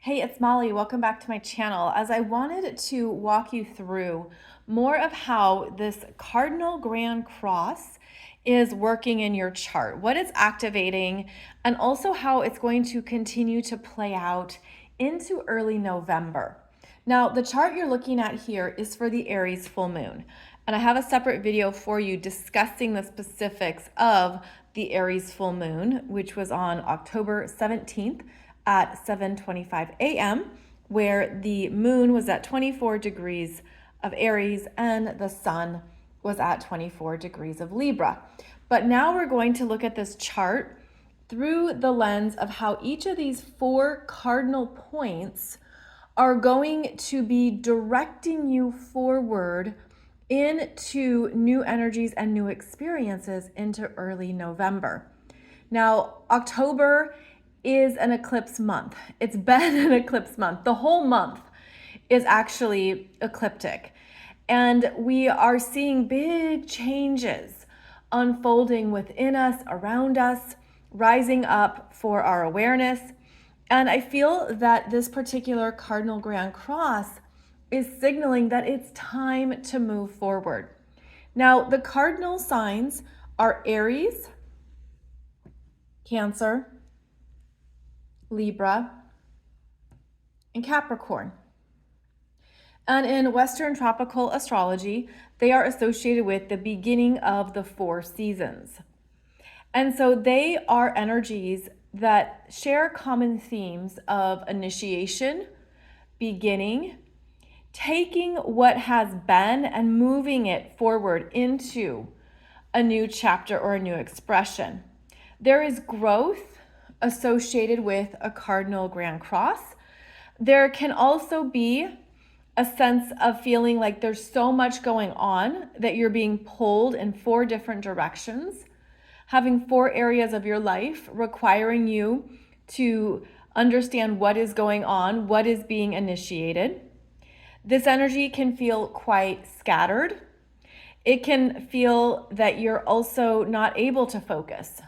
Hey, it's Molly. Welcome back to my channel. As I wanted to walk you through more of how this Cardinal Grand Cross is working in your chart, what it's activating, and also how it's going to continue to play out into early November. Now, the chart you're looking at here is for the Aries full moon, and I have a separate video for you discussing the specifics of the Aries full moon, which was on October 17th at 7:25 a.m., where the moon was at 24 degrees of Aries and the sun was at 24 degrees of Libra. But now we're going to look at this chart through the lens of how each of these four cardinal points are going to be directing you forward into new energies and new experiences into early November. Now, October is an eclipse month. It's been an eclipse month. The whole month is actually ecliptic. And we are seeing big changes unfolding within us, around us, rising up for our awareness. And I feel that this particular Cardinal Grand Cross is signaling that it's time to move forward. Now, the cardinal signs are Aries, Cancer, Libra, and Capricorn. And in Western tropical astrology, they are associated with the beginning of the 4 seasons. And so they are energies that share common themes of initiation, beginning, taking what has been and moving it forward into a new chapter or a new expression. There is growth associated with a Cardinal Grand Cross. There can also be a sense of feeling like there's so much going on that you're being pulled in 4 different directions, having 4 areas of your life requiring you to understand what is going on, what is being initiated. This energy can feel quite scattered. It can feel that you're also not able to focus,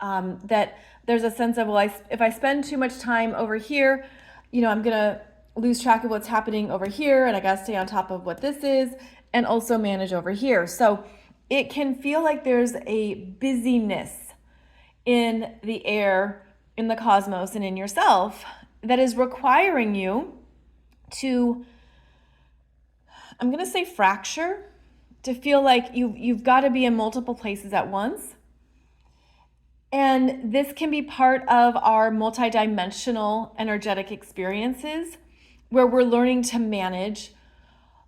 that there's a sense of, well, if I spend too much time over here, I'm going to lose track of what's happening over here, and I got to stay on top of what this is and also manage over here. So it can feel like there's a busyness in the air, in the cosmos, and in yourself that is requiring you to, I'm going to say, fracture, to feel like you've got to be in multiple places at once. And this can be part of our multidimensional energetic experiences where we're learning to manage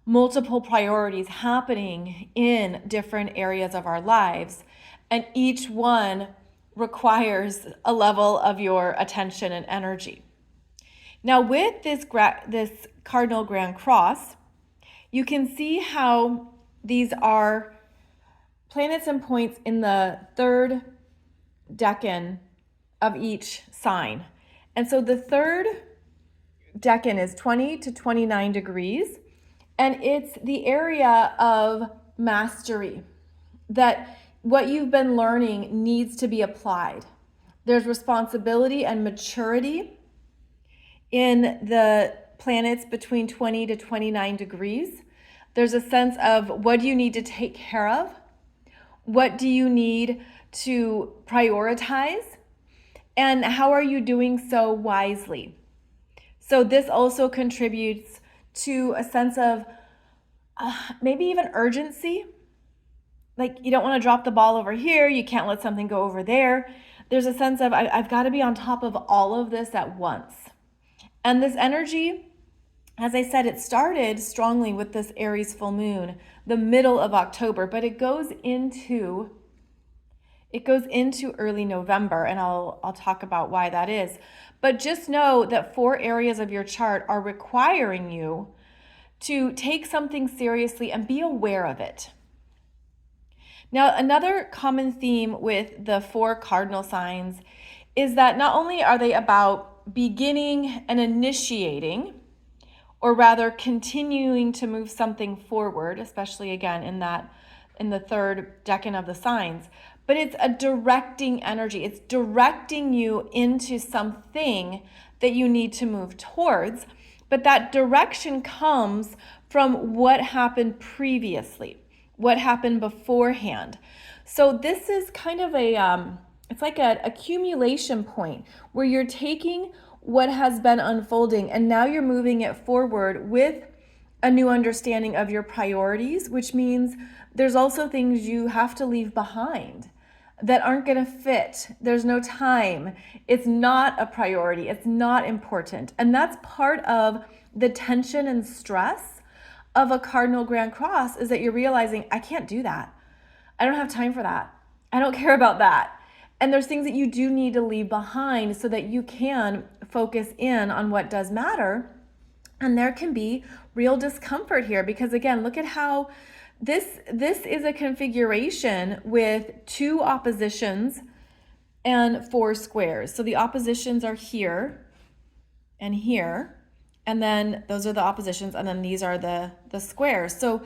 multiple priorities happening in different areas of our lives. And each one requires a level of your attention and energy. Now, with this Cardinal Grand Cross, you can see how these are planets and points in the 3rd decan of each sign. And so the 3rd decan is 20 to 29 degrees, and it's the area of mastery, that what you've been learning needs to be applied. There's responsibility and maturity in the planets between 20 to 29 degrees. There's a sense of, what do you need to take care of? What do you need to prioritize? And how are you doing so wisely? So this also contributes to a sense of maybe even urgency. Like, you don't want to drop the ball over here. You can't let something go over there. There's a sense of, I've got to be on top of all of this at once. And this energy, as I said, it started strongly with this Aries full moon, the middle of October, but it goes into early November, and I'll talk about why that is. But just know that 4 areas of your chart are requiring you to take something seriously and be aware of it. Now, another common theme with the 4 cardinal signs is that not only are they about beginning and initiating, or rather continuing to move something forward, especially again in the 3rd decan of the signs, but it's a directing energy. It's directing you into something that you need to move towards, but that direction comes from what happened previously, what happened beforehand. So this is kind of it's like an accumulation point where you're taking what has been unfolding and now you're moving it forward with a new understanding of your priorities, which means there's also things you have to leave behind that aren't going to fit. There's no time. It's not a priority. It's not important. And that's part of the tension and stress of a Cardinal Grand Cross, is that you're realizing, I can't do that. I don't have time for that. I don't care about that. And there's things that you do need to leave behind so that you can focus in on what does matter. And there can be real discomfort here because, again, look at how this is a configuration with 2 oppositions and 4 squares. So the oppositions are here and here, and then those are the oppositions, and then these are the squares. So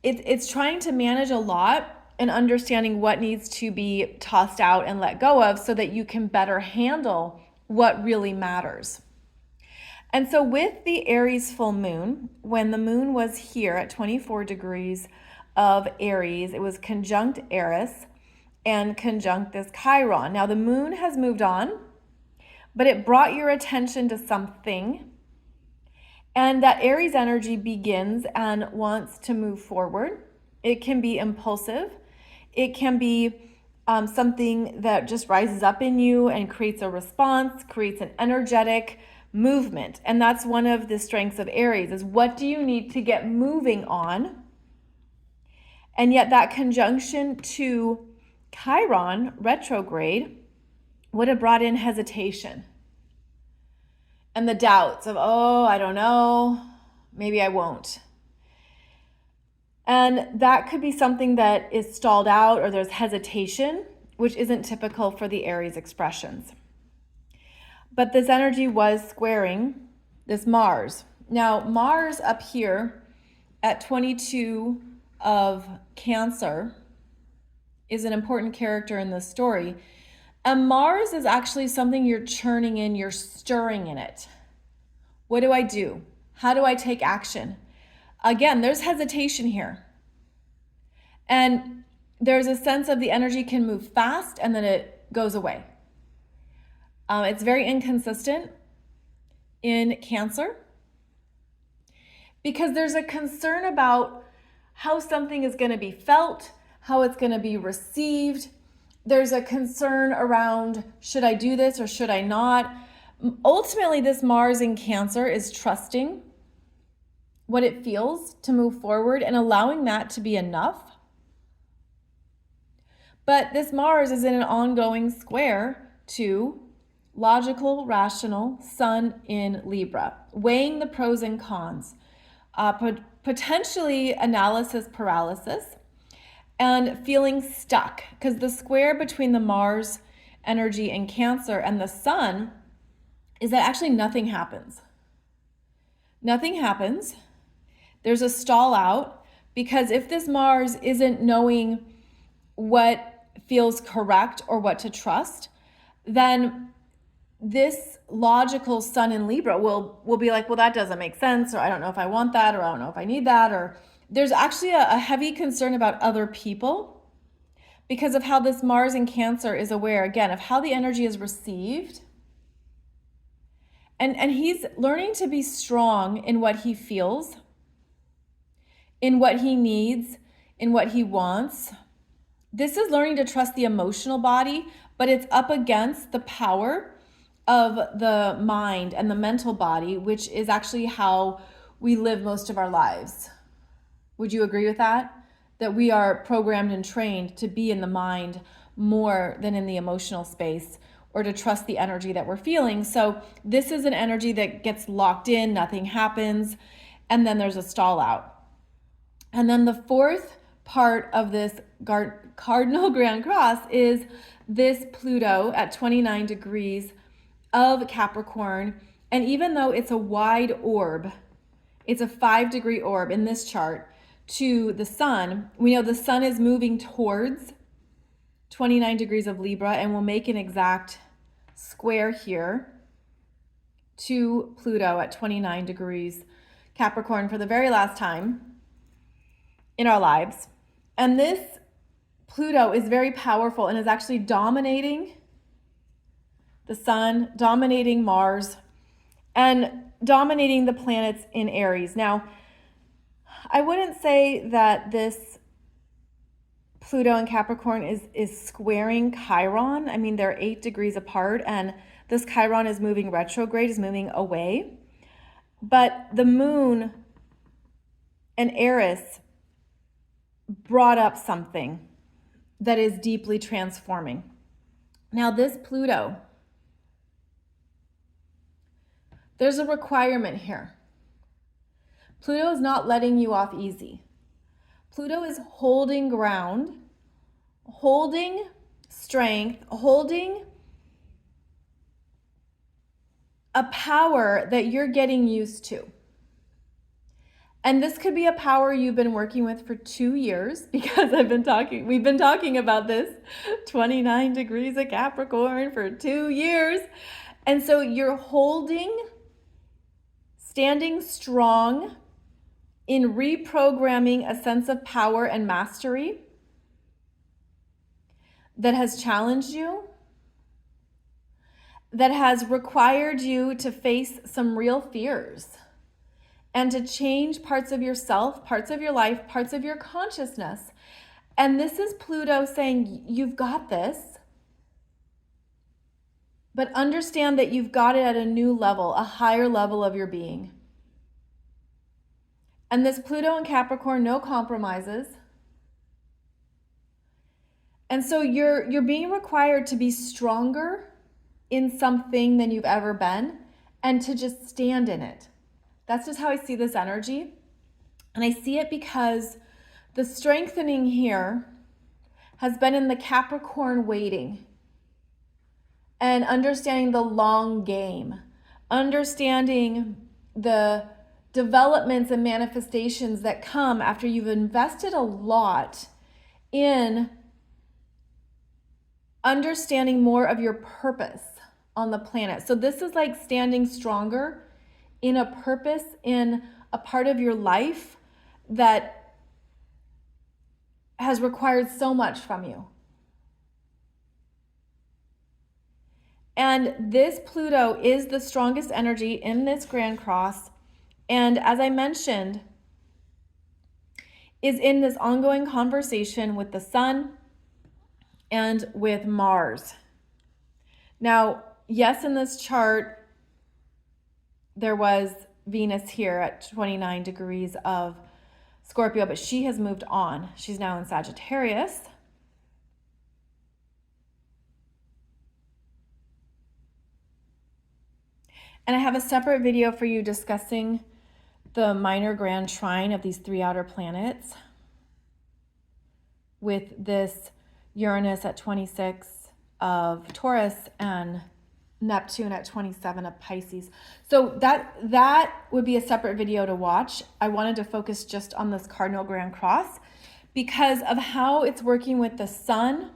it's trying to manage a lot and understanding what needs to be tossed out and let go of so that you can better handle what really matters. And so with the Aries full moon, when the moon was here at 24 degrees of Aries, it was conjunct Eris and conjunct this Chiron. Now the moon has moved on, but it brought your attention to something. And that Aries energy begins and wants to move forward. It can be impulsive. It can be something that just rises up in you and creates a response, creates an energetic movement. And that's one of the strengths of Aries, is what do you need to get moving on? And yet that conjunction to Chiron retrograde would have brought in hesitation and the doubts of, oh, I don't know, maybe I won't. And that could be something that is stalled out, or there's hesitation, which isn't typical for the Aries expressions. But this energy was squaring this Mars. Now, Mars up here at 22 of Cancer is an important character in this story. And Mars is actually something you're churning in, you're stirring in it. What do I do? How do I take action? Again, there's hesitation here. And there's a sense of the energy can move fast and then it goes away. It's very inconsistent in Cancer because there's a concern about how something is going to be felt, how it's going to be received. There's a concern around, should I do this or should I not? Ultimately, this Mars in Cancer is trusting what it feels to move forward and allowing that to be enough. But this Mars is in an ongoing square to logical, rational Sun in Libra, weighing the pros and cons, potentially analysis paralysis, and feeling stuck, because the square between the Mars energy in Cancer and the Sun is that actually nothing happens. Nothing happens. There's a stall out, because if this Mars isn't knowing what feels correct or what to trust, then this logical Sun in Libra will be like, well, that doesn't make sense, or I don't know if I want that, or I don't know if I need that, or there's actually a heavy concern about other people because of how this Mars in Cancer is aware, again, of how the energy is received. And he's learning to be strong in what he feels, in what he needs, in what he wants. This is learning to trust the emotional body, but it's up against the power of the mind and the mental body, which is actually how we live most of our lives. Would you agree with that? That we are programmed and trained to be in the mind more than in the emotional space, or to trust the energy that we're feeling. So this is an energy that gets locked in, nothing happens, and then there's a stall out. And then the fourth part of this Cardinal Grand Cross is this Pluto at 29 degrees of Capricorn. And even though it's a wide orb, it's a 5-degree orb in this chart to the Sun, we know the Sun is moving towards 29 degrees of Libra and will make an exact square here to Pluto at 29 degrees Capricorn for the very last time in our lives. And this Pluto is very powerful and is actually dominating the sun, dominating Mars, and dominating the planets in Aries. Now, I wouldn't say that this Pluto and Capricorn is squaring Chiron. I mean, they're 8 degrees apart, and this Chiron is moving retrograde, is moving away. But the moon and Aries brought up something that is deeply transforming. Now, this Pluto, there's a requirement here. Pluto is not letting you off easy. Pluto is holding ground, holding strength, holding a power that you're getting used to. And this could be a power you've been working with for 2 years, because we've been talking about this 29 degrees of Capricorn for 2 years. And so you're holding, standing strong in reprogramming a sense of power and mastery that has challenged you, that has required you to face some real fears and to change parts of yourself, parts of your life, parts of your consciousness. And this is Pluto saying, you've got this, but understand that you've got it at a new level, a higher level of your being. And this Pluto and Capricorn, no compromises. And so you're being required to be stronger in something than you've ever been, and to just stand in it. That's just how I see this energy. And I see it because the strengthening here has been in the Capricorn waiting and understanding the long game, understanding the developments and manifestations that come after you've invested a lot in understanding more of your purpose on the planet. So this is like standing stronger in a purpose, in a part of your life that has required so much from you. And this Pluto is the strongest energy in this Grand Cross. And as I mentioned, is in this ongoing conversation with the sun and with Mars. Now, yes, in this chart, there was Venus here at 29 degrees of Scorpio, but she has moved on. She's now in Sagittarius. And I have a separate video for you discussing the minor grand trine of these 3 outer planets with this Uranus at 26 of Taurus and Neptune at 27 of Pisces. So that would be a separate video to watch. I wanted to focus just on this Cardinal Grand Cross because of how it's working with the sun,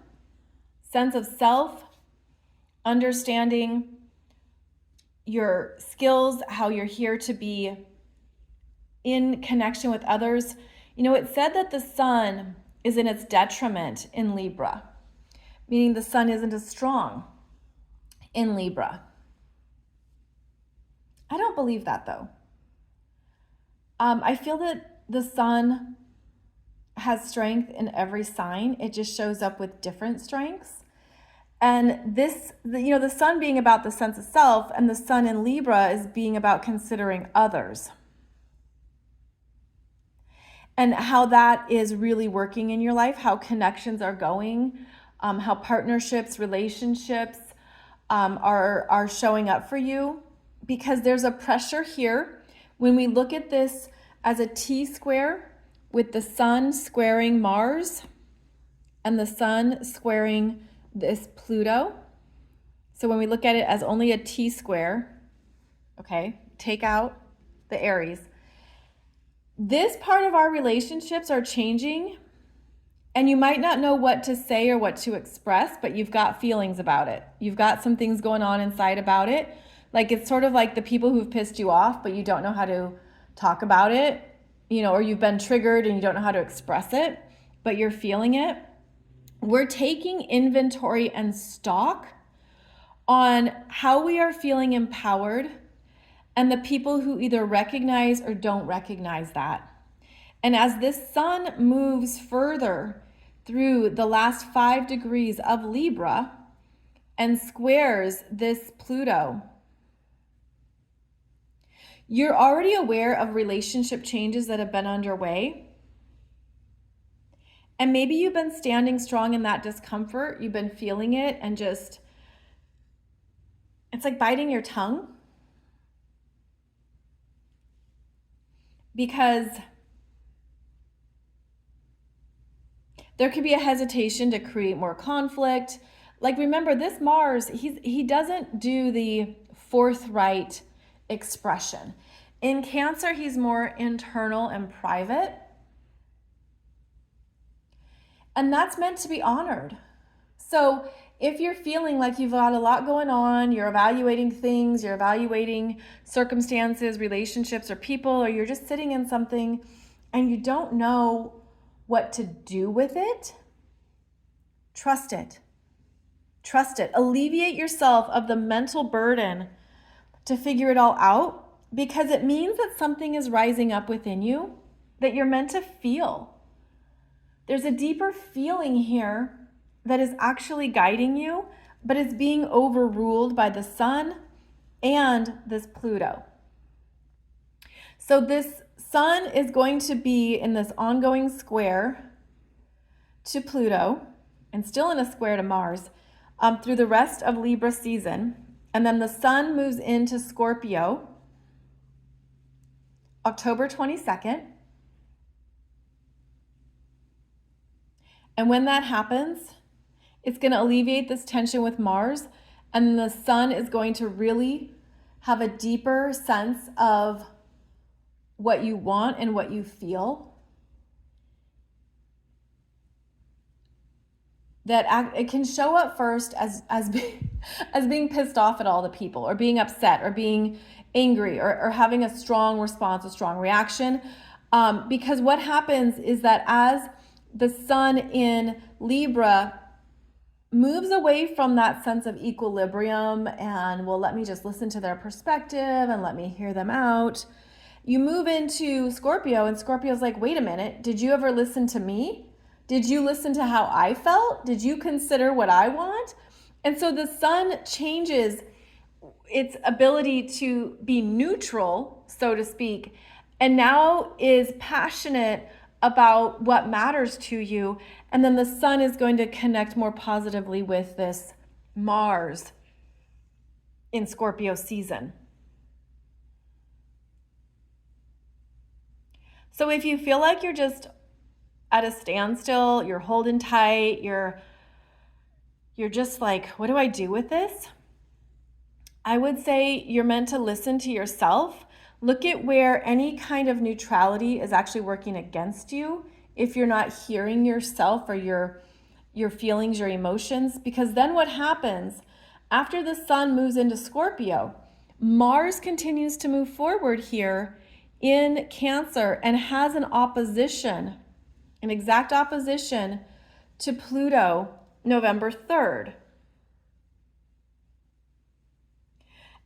sense of self, understanding your skills, how you're here to be in connection with others. You know, it said that the sun is in its detriment in Libra, meaning the sun isn't as strong in Libra. I don't believe that though. I feel that the sun has strength in every sign. It just shows up with different strengths. And this, the sun being about the sense of self, and the sun in Libra is being about considering others. And how that is really working in your life, how connections are going, how partnerships, relationships are showing up for you. Because there's a pressure here. When we look at this as a T-square with the sun squaring Mars and the sun squaring this Pluto. So when we look at it as only a T-square, okay, take out the Aries. This part of our relationships are changing, and you might not know what to say or what to express, but you've got feelings about it. You've got some things going on inside about it, Like it's sort of like the people who've pissed you off, but you don't know how to talk about it, or you've been triggered and you don't know how to express it, but you're feeling it. We're taking inventory and stock on how we are feeling empowered and the people who either recognize or don't recognize that. And as this sun moves further through the last 5 degrees of Libra and squares this Pluto, you're already aware of relationship changes that have been underway. And maybe you've been standing strong in that discomfort. You've been feeling it and just, it's like biting your tongue. Because there could be a hesitation to create more conflict. Like remember, this Mars, he doesn't do the forthright expression. In Cancer, he's more internal and private. And that's meant to be honored. So if you're feeling like you've got a lot going on, you're evaluating things, you're evaluating circumstances, relationships, or people, or you're just sitting in something and you don't know what to do with it, trust it. Trust it. Alleviate yourself of the mental burden to figure it all out, because it means that something is rising up within you that you're meant to feel. There's a deeper feeling here that is actually guiding you, but it's being overruled by the sun and this Pluto. So this sun is going to be in this ongoing square to Pluto and still in a square to Mars through the rest of Libra season. And then the sun moves into Scorpio October 22nd. And when that happens, it's going to alleviate this tension with Mars, and the sun is going to really have a deeper sense of what you want and what you feel. That it can show up first as being pissed off at all the people, or being upset, or being angry, or having a strong response, a strong reaction. Because what happens is that as the sun in Libra moves away from that sense of equilibrium and, well, let me just listen to their perspective and let me hear them out, you move into Scorpio, and Scorpio's like, wait a minute, did you ever listen to me? Did you listen to how I felt? Did you consider what I want? And so the sun changes its ability to be neutral, so to speak, and now is passionate about what matters to you. And then the sun is going to connect more positively with this Mars in Scorpio season. So if you feel like you're just at a standstill, you're holding tight, you're just like, what do I do with this? I would say you're meant to listen to yourself. Look at where any kind of neutrality is actually working against you if you're not hearing yourself or your feelings, your emotions. Because then what happens after the sun moves into Scorpio, Mars continues to move forward here in Cancer and has an opposition, an exact opposition to Pluto November 3rd.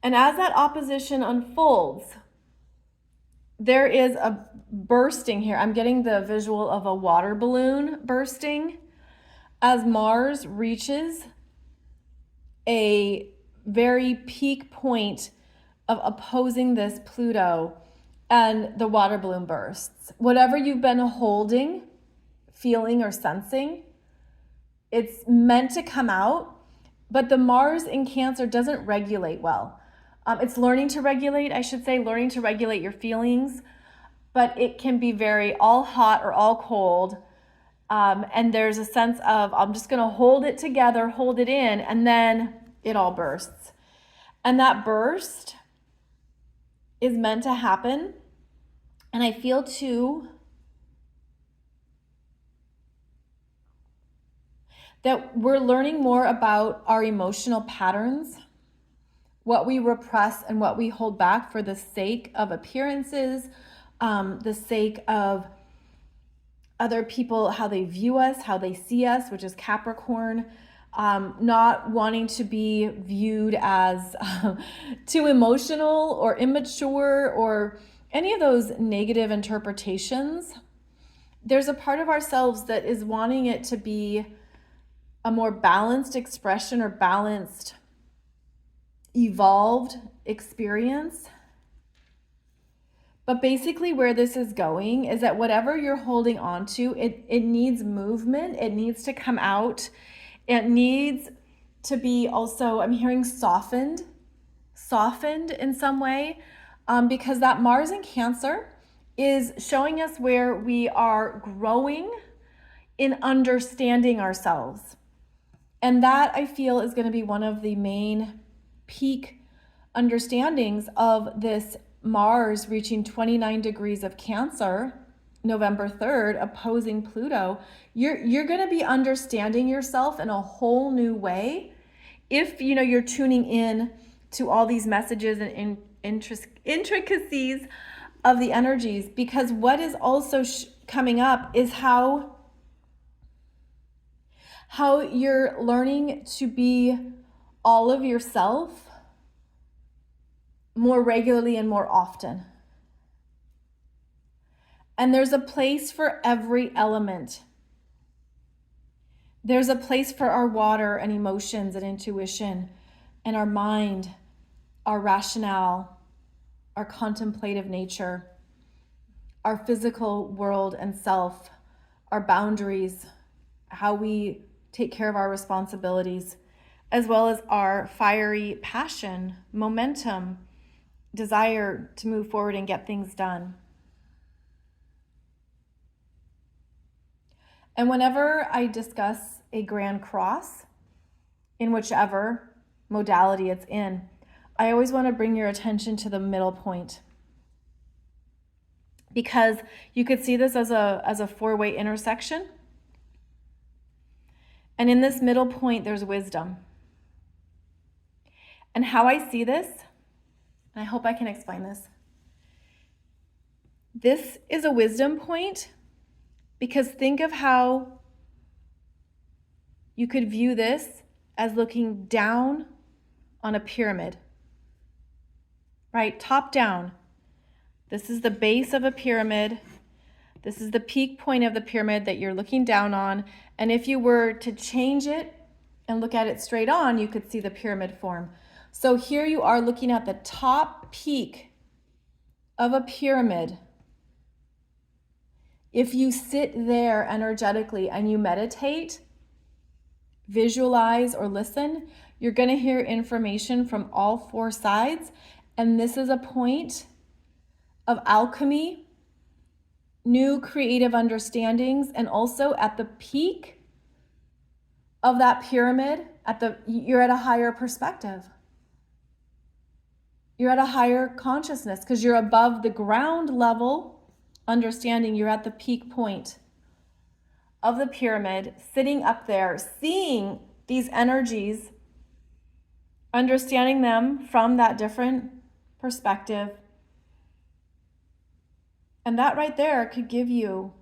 And as that opposition unfolds, there is a bursting here. I'm getting the visual of a water balloon bursting as Mars reaches a very peak point of opposing this Pluto, and the water balloon bursts. Whatever you've been holding, feeling, or sensing, it's meant to come out, but the Mars in Cancer doesn't regulate well. It's learning to regulate, learning to regulate your feelings, but it can be very all hot or all cold. And there's a sense of, I'm just going to hold it together, hold it in, and then it all bursts. And that burst is meant to happen. And I feel too that we're learning more about our emotional patterns. what we repress and what we hold back for the sake of appearances, the sake of other people, how they view us, how they see us, which is Capricorn, not wanting to be viewed as too emotional or immature or any of those negative interpretations. There's a part of ourselves that is wanting it to be a more balanced expression or balanced, evolved experience. But basically where this is going is that whatever you're holding on to, it needs movement. It needs to come out. It needs to be also, I'm hearing softened in some way, because that Mars in Cancer is showing us where we are growing in understanding ourselves. And that, I feel, is going to be one of the main peak understandings of this Mars reaching 29 degrees of Cancer, November 3rd, opposing Pluto. You're going to be understanding yourself in a whole new way if you're tuning in to all these messages and intricacies of the energies, because what is also coming up is how you're learning to be all of yourself more regularly and more often. And there's a place for every element. There's a place for our water and emotions and intuition and our mind, our rationale, our contemplative nature, our physical world and self, our boundaries, how we take care of our responsibilities, as well as our fiery passion, momentum, desire to move forward and get things done. And whenever I discuss a Grand Cross, in whichever modality it's in, I always want to bring your attention to the middle point, because you could see this as a four-way intersection. And in this middle point, there's wisdom. And how I see this, and I hope I can explain this. This is a wisdom point, because think of how you could view this as looking down on a pyramid, right? Top down. This is the base of a pyramid. This is the peak point of the pyramid that you're looking down on. And if you were to change it and look at it straight on, you could see the pyramid form. So here you are looking at the top peak of a pyramid. If you sit there energetically and you meditate, visualize, or listen, you're going to hear information from all four sides. And this is a point of alchemy, new creative understandings, and also at the peak of that pyramid, you're at a higher perspective. You're at a higher consciousness because you're above the ground level understanding. You're at the peak point of the pyramid, sitting up there, seeing these energies, understanding them from that different perspective. And that right there could give you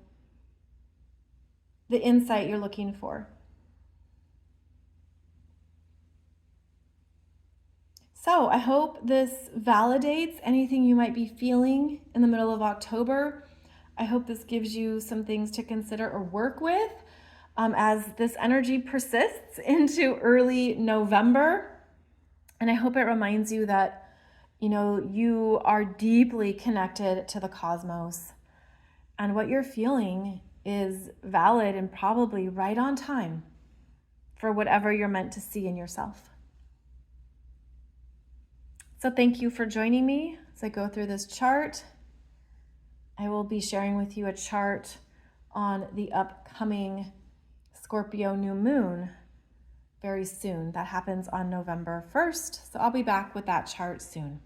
the insight you're looking for. So I hope this validates anything you might be feeling in the middle of October. I hope this gives you some things to consider or work with as this energy persists into early November. And I hope it reminds you that, you are deeply connected to the cosmos. And what you're feeling is valid and probably right on time for whatever you're meant to see in yourself. So thank you for joining me as I go through this chart. I will be sharing with you a chart on the upcoming Scorpio new moon very soon. That happens on November 1st. So I'll be back with that chart soon.